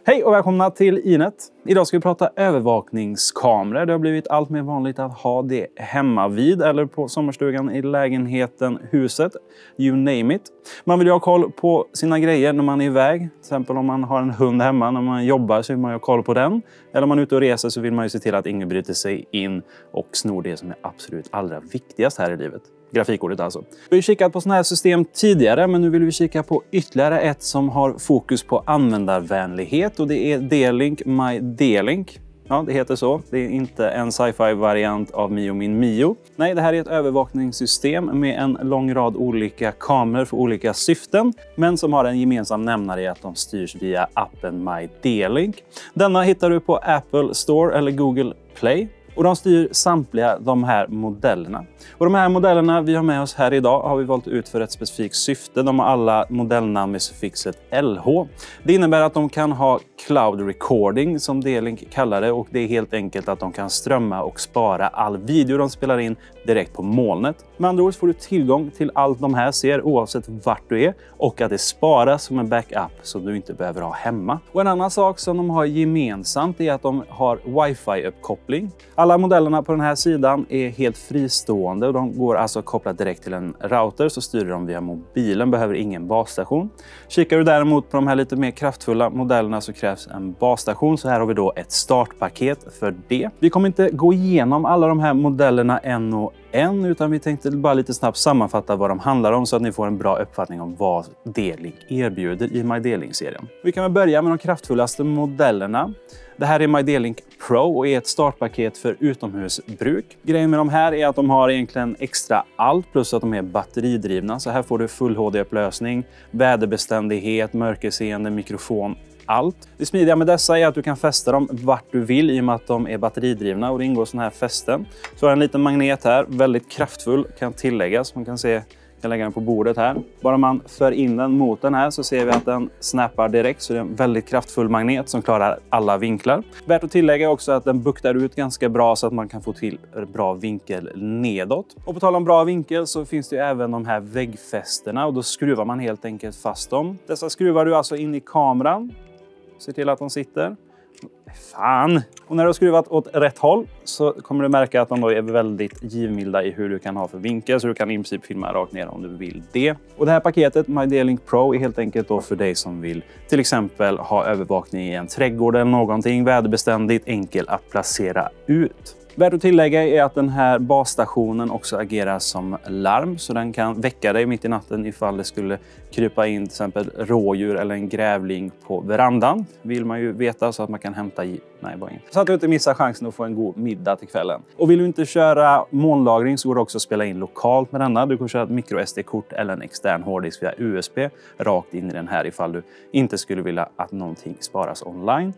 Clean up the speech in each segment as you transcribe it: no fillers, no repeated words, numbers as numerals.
Hej och välkomna till Inet. Idag ska vi prata övervakningskameror. Det har blivit allt mer vanligt att ha det hemma vid eller på sommarstugan, i lägenheten, huset. You name it. Man vill ju ha koll på sina grejer när man är iväg. Till exempel om man har en hund hemma, när man jobbar så vill man ju ha koll på den. Eller om man är ute och reser så vill man ju se till att ingen bryter sig in och snor det som är absolut allra viktigast här i livet. Grafikordet alltså. Vi har ju kikat på sådana här system tidigare, men nu vill vi kika på ytterligare ett som har fokus på användarvänlighet, och det är D-Link My D-Link. Ja, det heter så. Det är inte en sci-fi variant av Mio Min Mio. Nej, det här är ett övervakningssystem med en lång rad olika kameror för olika syften, men som har en gemensam nämnare i att de styrs via appen My D-Link. Denna hittar du på Apple Store eller Google Play. Och de styr samtliga de här modellerna. Och de här modellerna vi har med oss här idag har vi valt ut för ett specifikt syfte. De har alla modellnamn med suffixet LH. Det innebär att de kan ha cloud recording, som D-Link kallar det. Och det är helt enkelt att de kan strömma och spara all video de spelar in direkt på molnet. Med andra ord får du tillgång till allt de här ser oavsett vart du är. Och att det sparas som en backup som du inte behöver ha hemma. Och en annan sak som de har gemensamt är att de har wifi-uppkoppling. Alla modellerna på den här sidan är helt fristående och de går alltså att koppla direkt till en router, så styr de via mobilen, behöver ingen basstation. Kikar du däremot på de här lite mer kraftfulla modellerna så krävs en basstation, så här har vi då ett startpaket för det. Vi kommer inte gå igenom alla de här modellerna en och en, utan vi tänkte bara lite snabbt sammanfatta vad de handlar om så att ni får en bra uppfattning om vad D-Link erbjuder i My D-Link-serien. Vi kan börja med de kraftfullaste modellerna. Det här är My D-Link Pro och är ett startpaket för utomhusbruk. Grejen med de här är att de har egentligen extra allt, plus att de är batteridrivna. Så här får du full HD-upplösning, väderbeständighet, mörkerseende, mikrofon, allt. Det smidiga med dessa är att du kan fästa dem vart du vill i och med att de är batteridrivna, och det ingår sådana här fästen. Så har jag en liten magnet här, väldigt kraftfull, kan tilläggas. Man kan se, jag kan lägga den på bordet här. Bara man för in den mot den här så ser vi att den snappar direkt, så det är en väldigt kraftfull magnet som klarar alla vinklar. Värt att tillägga också att den buktar ut ganska bra så att man kan få till bra vinkel nedåt. Och på tal om bra vinkel så finns det ju även de här väggfästena, och då skruvar man helt enkelt fast dem. Dessa skruvar du alltså in i kameran. Se till att de sitter. Fan! Och när du har skruvat åt rätt håll så kommer du märka att de då är väldigt givmilda i hur du kan ha för vinkel, så du kan i princip filma rakt ner om du vill det. Och det här paketet My D-Link Pro är helt enkelt då för dig som vill till exempel ha övervakning i en trädgård eller någonting, väderbeständigt, enkel att placera ut. Värt att tillägga är att den här basstationen också agerar som larm, så den kan väcka dig mitt i natten ifall det skulle krypa in till exempel rådjur eller en grävling på verandan. Vill man ju veta, så att man kan hämta i. Nej, bara inte. Så att du inte missar chansen att få en god middag till kvällen. Och vill du inte köra molnlagring så går det också att spela in lokalt med denna. Du kan köra ett micro SD-kort eller en extern hårddisk via USB rakt in i den här ifall du inte skulle vilja att någonting sparas online.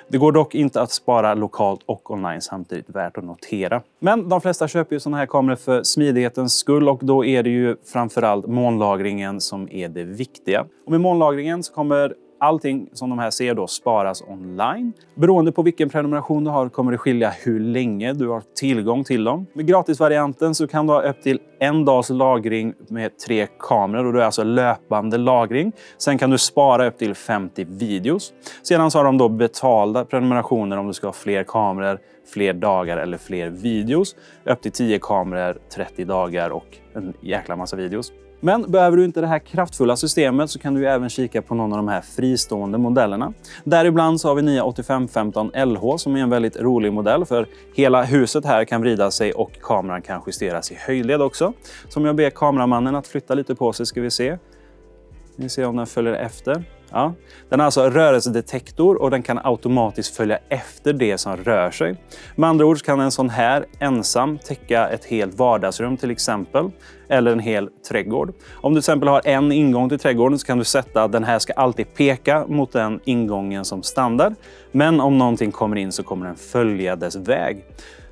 Det går dock inte att spara lokalt och online samtidigt, värt att notera. Men de flesta köper ju sådana här kameror för smidighetens skull, och då är det ju framförallt molnlagringen som är det viktiga. Och med molnlagringen så kommer allting som de här ser då sparas online. Beroende på vilken prenumeration du har kommer det skilja hur länge du har tillgång till dem. Med gratisvarianten så kan du ha upp till en dags lagring med 3 kameror, och det är alltså löpande lagring. Sen kan du spara upp till 50 videos. Sedan så har de då betalda prenumerationer om du ska ha fler kameror, fler dagar eller fler videos. Upp till 10 kameror, 30 dagar och en jäkla massa videos. Men behöver du inte det här kraftfulla systemet så kan du ju även kika på någon av de här fristående modellerna. Däribland så har vi nya 8515 LH som är en väldigt rolig modell, för hela huset här kan vrida sig och kameran kan justeras i höjdled också. Så om jag ber kameramannen att flytta lite på sig ska vi se. Vi ser om den följer efter. Ja. Den har alltså rörelsedetektor och den kan automatiskt följa efter det som rör sig. Med andra ord kan en sån här ensam täcka ett helt vardagsrum till exempel, eller en hel trädgård. Om du till exempel har en ingång till trädgården så kan du sätta att den här ska alltid peka mot den ingången som standard. Men om någonting kommer in så kommer den följa dess väg.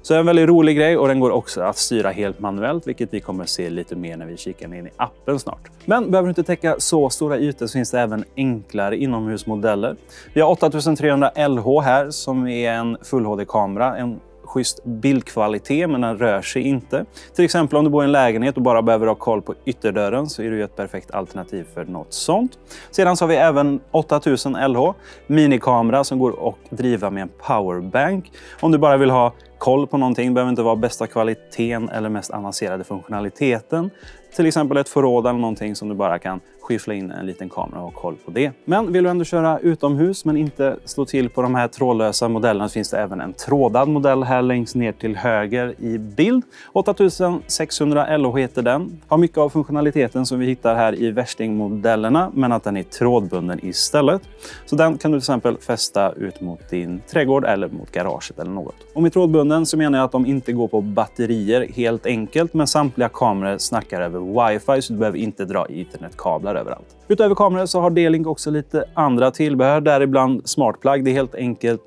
Så det är en väldigt rolig grej, och den går också att styra helt manuellt, vilket vi kommer se lite mer när vi kikar in i appen snart. Men behöver du inte täcka så stora ytor så finns det även enklare inomhusmodeller. Vi har 8300 LH här som är en Full HD-kamera, en schysst bildkvalitet men den rör sig inte. Till exempel om du bor i en lägenhet och bara behöver ha koll på ytterdörren så är det ju ett perfekt alternativ för något sånt. Sedan så har vi även 8000 LH minikamera som går att driva med en powerbank. Om du bara vill ha koll på någonting, behöver inte vara bästa kvaliteten eller mest avancerade funktionaliteten. Till exempel ett förråd eller någonting som du bara kan skyffla in en liten kamera och ha koll på det. Men vill du ändå köra utomhus men inte slå till på de här trådlösa modellerna så finns det även en trådad modell här längst ner till höger i bild. 8600 LH heter den. Har mycket av funktionaliteten som vi hittar här i värstingmodellerna men att den är trådbunden istället. Så den kan du till exempel fästa ut mot din trädgård eller mot garaget eller något. Och med trådbunden så menar jag att de inte går på batterier helt enkelt men samtliga kameror snackar över wifi så du behöver inte dra internetkablar överallt. Utöver kameror så har D-Link också lite andra tillbehör, däribland smartplug. Det är helt enkelt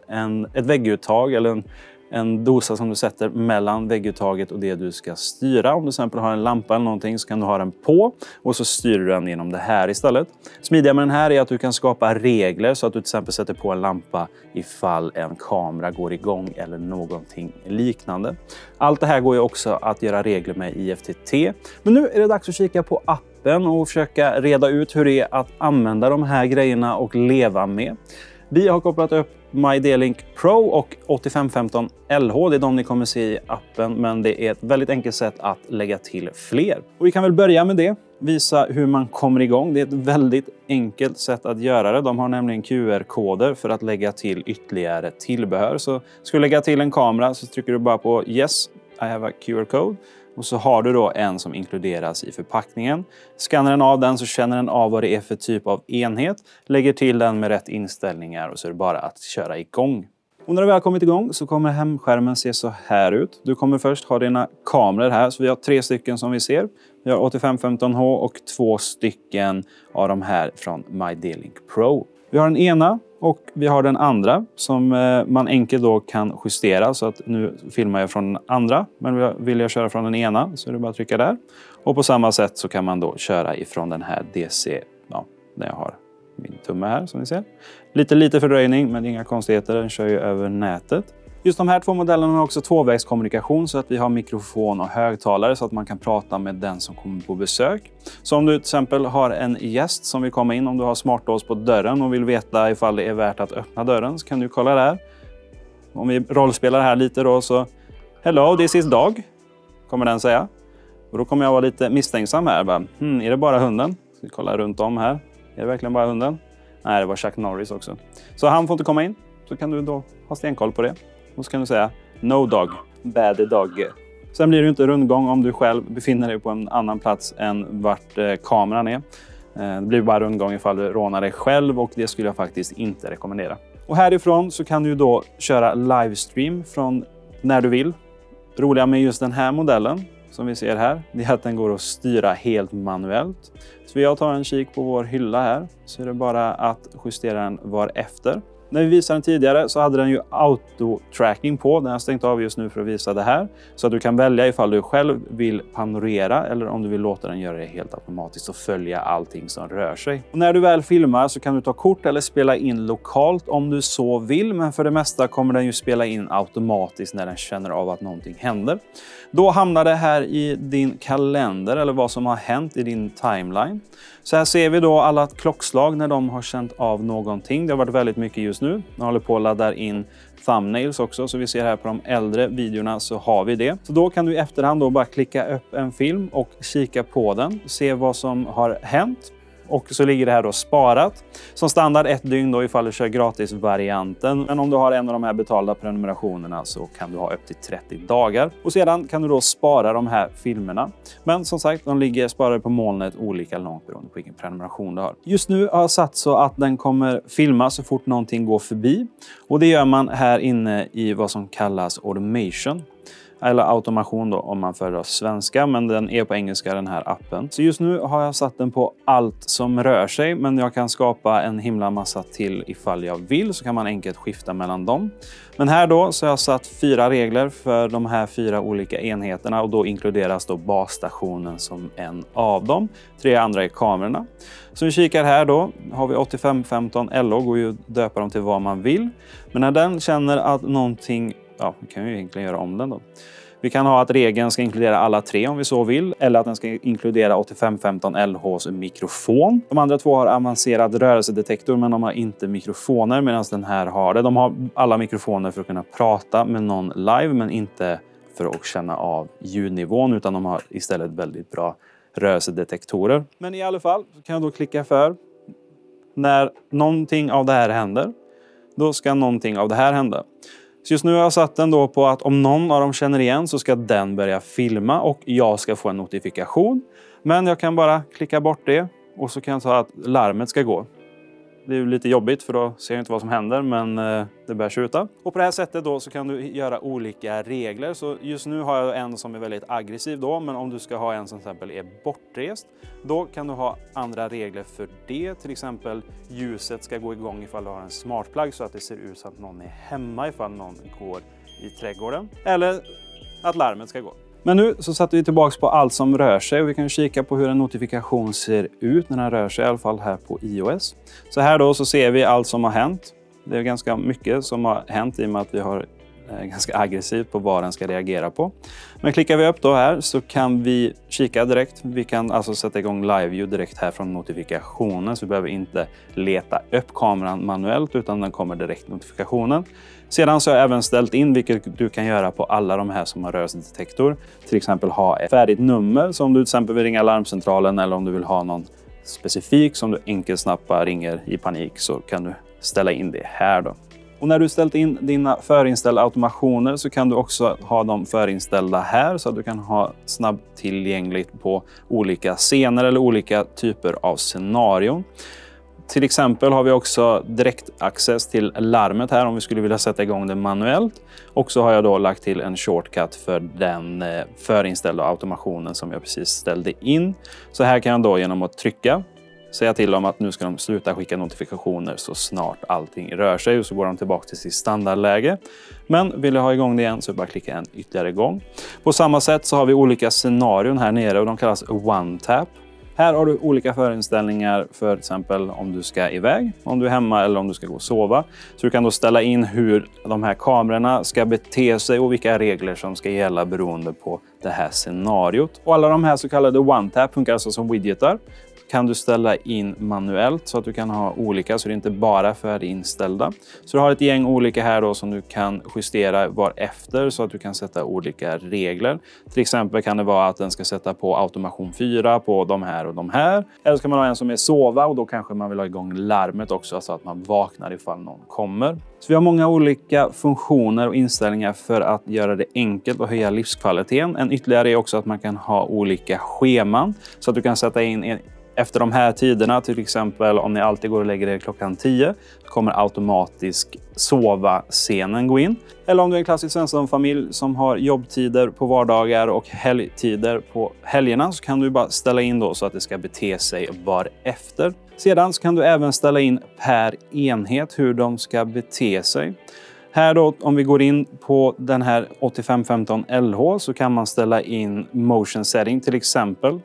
ett vägguttag eller en dosa som du sätter mellan vägguttaget och det du ska styra. Om du till exempel har en lampa eller någonting så kan du ha den på och så styr du den genom det här istället. Smidiga med den här är att du kan skapa regler så att du till exempel sätter på en lampa ifall en kamera går igång eller någonting liknande. Allt det här går ju också att göra regler med IFTT. Men nu är det dags att kika på appen och försöka reda ut hur det är att använda de här grejerna och leva med. Vi har kopplat upp My D-Link Pro och 8515 LH. Det är de ni kommer se i appen, men det är ett väldigt enkelt sätt att lägga till fler. Och vi kan väl börja med det. Visa hur man kommer igång. Det är ett väldigt enkelt sätt att göra det. De har nämligen QR-koder för att lägga till ytterligare tillbehör. Så ska du lägga till en kamera så trycker du bara på Yes, I have a QR-code. Och så har du då en som inkluderas i förpackningen. Skannar den av den så känner den av vad det är för typ av enhet. Lägger till den med rätt inställningar och så är det bara att köra igång. Och när du väl kommit igång så kommer hemskärmen se så här ut. Du kommer först ha dina kameror här. Så vi har 3 stycken som vi ser. Vi har 8515H och 2 stycken av de här från My D-Link Pro. Vi har den ena och vi har den andra som man enkelt då kan justera. Så att nu filmar jag från den andra, men vill jag köra från den ena så är det bara att trycka där. Och på samma sätt så kan man då köra ifrån den här DC, ja, där jag har min tumme här som ni ser. Lite fördröjning men inga konstigheter, den kör ju över nätet. Just de här 2 modellerna har också tvåvägskommunikation så att vi har mikrofon och högtalare så att man kan prata med den som kommer på besök. Så om du till exempel har en gäst som vill komma in, om du har smartlås på dörren och vill veta ifall det är värt att öppna dörren så kan du kolla där. Om vi rollspelar här lite då så Hello, this is dog, kommer den säga. Och då kommer jag vara lite misstänksam här. Bara, är det bara hunden? Ska vi kolla runt om här. Är det verkligen bara hunden? Nej, det var Chuck Norris också. Så han får inte komma in. Så kan du då ha stenkoll på det. Och så kan du säga no dog, bad dog. Sen blir det inte rundgång om du själv befinner dig på en annan plats än vart kameran är. Det blir bara rundgång ifall du rånar dig själv och det skulle jag faktiskt inte rekommendera. Och härifrån så kan du då köra livestream från när du vill. Roliga med just den här modellen som vi ser här, det är att den går att styra helt manuellt. Så jag tar en kik på vår hylla här så är det bara att justera den var efter. När vi visade den tidigare så hade den ju auto-tracking på. Den har stängt av just nu för att visa det här. Så att du kan välja ifall du själv vill panorera eller om du vill låta den göra det helt automatiskt och följa allting som rör sig. Och när du väl filmar så kan du ta kort eller spela in lokalt om du så vill. Men för det mesta kommer den ju spela in automatiskt när den känner av att någonting händer. Då hamnar det här i din kalender eller vad som har hänt i din timeline. Så här ser vi då alla klockslag när de har känt av någonting. Det har varit väldigt mycket just nu. Jag håller på att ladda in thumbnails också. Så vi ser här på de äldre videorna så har vi det. Så då kan du i efterhand då bara klicka upp en film och kika på den. Se vad som har hänt. Och så ligger det här då sparat. Som standard 1 dygn då ifall du kör gratisvarianten. Men om du har en av de här betalda prenumerationerna så kan du ha upp till 30 dagar. Och sedan kan du då spara de här filmerna. Men som sagt, de ligger sparade på molnet olika långt beroende på vilken prenumeration du har. Just nu har jag satt så att den kommer filma så fort någonting går förbi. Och det gör man här inne i vad som kallas automation. Eller automation då om man föredrar svenska, men den är på engelska den här appen. Så just nu har jag satt den på allt som rör sig, men jag kan skapa en himla massa till ifall jag vill, så kan man enkelt skifta mellan dem. Men här då så har jag satt 4 regler för de här 4 olika enheterna och då inkluderas då basstationen som en av dem. 3 andra är kamerorna. Så vi kikar här då, har vi 8515 LH, går ju att döpa dem till vad man vill. Men när den känner att någonting ja, vi kan ju egentligen göra om den då. Vi kan ha att regeln ska inkludera alla 3 om vi så vill. Eller att den ska inkludera 8515 LHs mikrofon. De andra 2 har avancerad rörelsedetektor men de har inte mikrofoner medan den här har det. De har alla mikrofoner för att kunna prata med någon live men inte för att känna av ljudnivån, utan de har istället väldigt bra rörelsedetektorer. Men i alla fall så kan jag då klicka för när någonting av det här händer. Då ska någonting av det här hända. Så just nu har jag satt den då på att om någon av dem känner igen så ska den börja filma och jag ska få en notifikation. Men jag kan bara klicka bort det och så kan jag ta att larmet ska gå. Det är ju lite jobbigt för då ser jag inte vad som händer, men det börjar tjuta. Och på det här sättet då så kan du göra olika regler. Så just nu har jag en som är väldigt aggressiv då, men om du ska ha en som till exempel är bortrest, då kan du ha andra regler för det. Till exempel ljuset ska gå igång ifall du har en smartplugg så att det ser ut som att någon är hemma ifall någon går i trädgården. Eller att larmet ska gå. Men nu så sätter vi tillbaka på allt som rör sig och vi kan kika på hur en notifikation ser ut när den rör sig, i alla fall här på iOS. Så här då så ser vi allt som har hänt. Det är ganska mycket som har hänt i och med att vi har ganska aggressivt på vad den ska reagera på. Men klickar vi upp då här så kan vi kika direkt. Vi kan alltså sätta igång live view direkt här från notifikationen, så vi behöver inte leta upp kameran manuellt utan den kommer direkt notifikationen. Sedan så har jag även ställt in, vilket du kan göra på alla de här som har rörelsedetektor. Till exempel ha ett färdigt nummer som du till exempel vill ringa larmcentralen, eller om du vill ha någon specifik som du enkelt snabbt ringer i panik, så kan du ställa in det här då. Och när du ställt in dina förinställda automationer så kan du också ha dem förinställda här så att du kan ha snabbt tillgängligt på olika scener eller olika typer av scenarion. Till exempel har vi också direkt access till larmet här om vi skulle vilja sätta igång det manuellt. Och så har jag då lagt till en shortcut för den förinställda automationen som jag precis ställde in. Så här kan jag då genom att trycka säga till dem att nu ska de sluta skicka notifikationer så snart allting rör sig, och så går de tillbaka till sitt standardläge. Men vill jag ha igång det igen så bara klicka en ytterligare gång. På samma sätt så har vi olika scenarion här nere och de kallas one tap. Här har du olika förinställningar för till exempel om du ska iväg, om du är hemma eller om du ska gå och sova. Så du kan då ställa in hur de här kamerorna ska bete sig och vilka regler som ska gälla beroende på det här scenariot. Och alla de här så kallade one-tap funkar alltså som widgetar. Kan du ställa in manuellt så att du kan ha olika, så det är inte bara förinställda. Så du har ett gäng olika här då som du kan justera varefter så att du kan sätta olika regler. Till exempel kan det vara att den ska sätta på automation 4 på de här och de här. Eller så kan man ha en som är sova och då kanske man vill ha igång larmet också så att man vaknar ifall någon kommer. Så vi har många olika funktioner och inställningar för att göra det enkelt och höja livskvaliteten. En ytterligare är också att man kan ha olika scheman så att du kan sätta in efter de här tiderna, till exempel om ni alltid går och lägger er klockan 10, så kommer automatisk sova-scenen gå in. Eller om du är en klassisk Svensson-familj som har jobbtider på vardagar och helgtider på helgerna, så kan du bara ställa in då så att det ska bete sig varefter. Sedan så kan du även ställa in per enhet hur de ska bete sig. Här då, om vi går in på den här 8515 LH så kan man ställa in motion setting till exempel.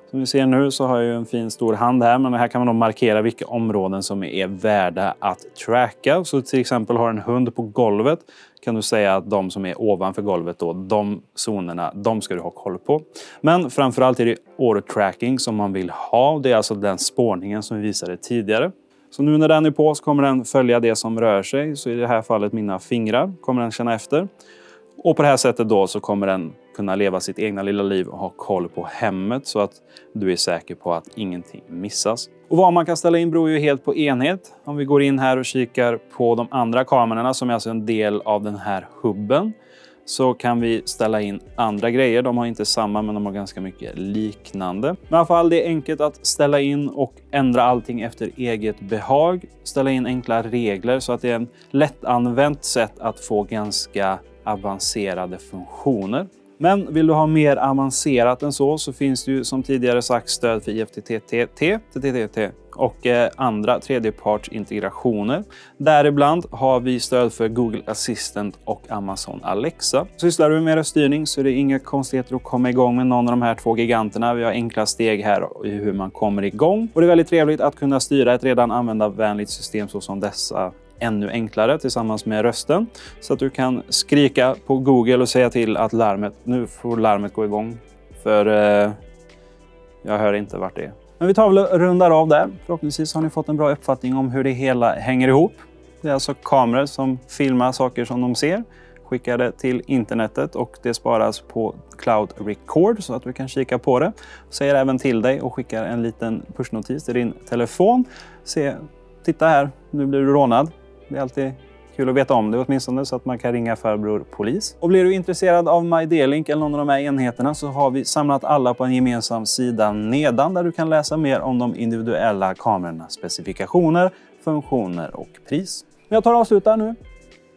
Som vi ser nu så har jag ju en fin stor hand här, men här kan man då markera vilka områden som är värda att tracka. Så till exempel har en hund på golvet, kan du säga att de som är ovanför golvet då, de zonerna, de ska du ha koll på. Men framförallt är det auto-tracking som man vill ha. Det är alltså den spårningen som vi visade tidigare. Så nu när den är på så kommer den följa det som rör sig. Så i det här fallet mina fingrar kommer den känna efter. Och på det här sättet då så kommer den kunna leva sitt egna lilla liv och ha koll på hemmet så att du är säker på att ingenting missas. Och vad man kan ställa in beror ju helt på enhet. Om vi går in här och kikar på de andra kamerorna som är alltså en del av den här hubben, så kan vi ställa in andra grejer. De har inte samma, men de har ganska mycket liknande. Men i alla fall, det är enkelt att ställa in och ändra allting efter eget behag. Ställa in enkla regler så att det är en lättanvänt sätt att få ganska avancerade funktioner. Men vill du ha mer avancerat än så finns det ju som tidigare sagt stöd för IFTTT och andra tredjepartsintegrationer. Däribland har vi stöd för Google Assistant och Amazon Alexa. Sysslar du med röststyrning så är det inga konstigheter att komma igång med någon av de här två giganterna. Vi har enkla steg här i hur man kommer igång. Och det är väldigt trevligt att kunna styra ett redan användarvänligt system så som dessa ännu enklare tillsammans med rösten. Så att du kan skrika på Google och säga till att nu får larmet gå igång. För jag hör inte vart det är. Men vi tar väl och rundar av där. Förhoppningsvis har ni fått en bra uppfattning om hur det hela hänger ihop. Det är alltså kameror som filmar saker som de ser. Skickar det till internetet och det sparas på Cloud Record så att du kan kika på det. Säger även till dig och skickar en liten pushnotis till din telefon. Titta här, nu blir du rånad. Det är alltid kul att veta om det åtminstone så att man kan ringa farbror polis. Och blir du intresserad av MyD-Link eller någon av de här enheterna så har vi samlat alla på en gemensam sida nedan där du kan läsa mer om de individuella kamerornas specifikationer, funktioner och pris. Men jag tar och avslutar nu.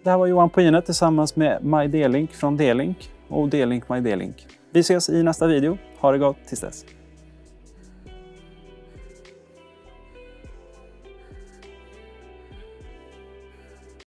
Det här var Johan på Inet tillsammans med MyD-Link från D-Link och D-Link MyD-Link. Vi ses i nästa video. Ha det gott tills dess.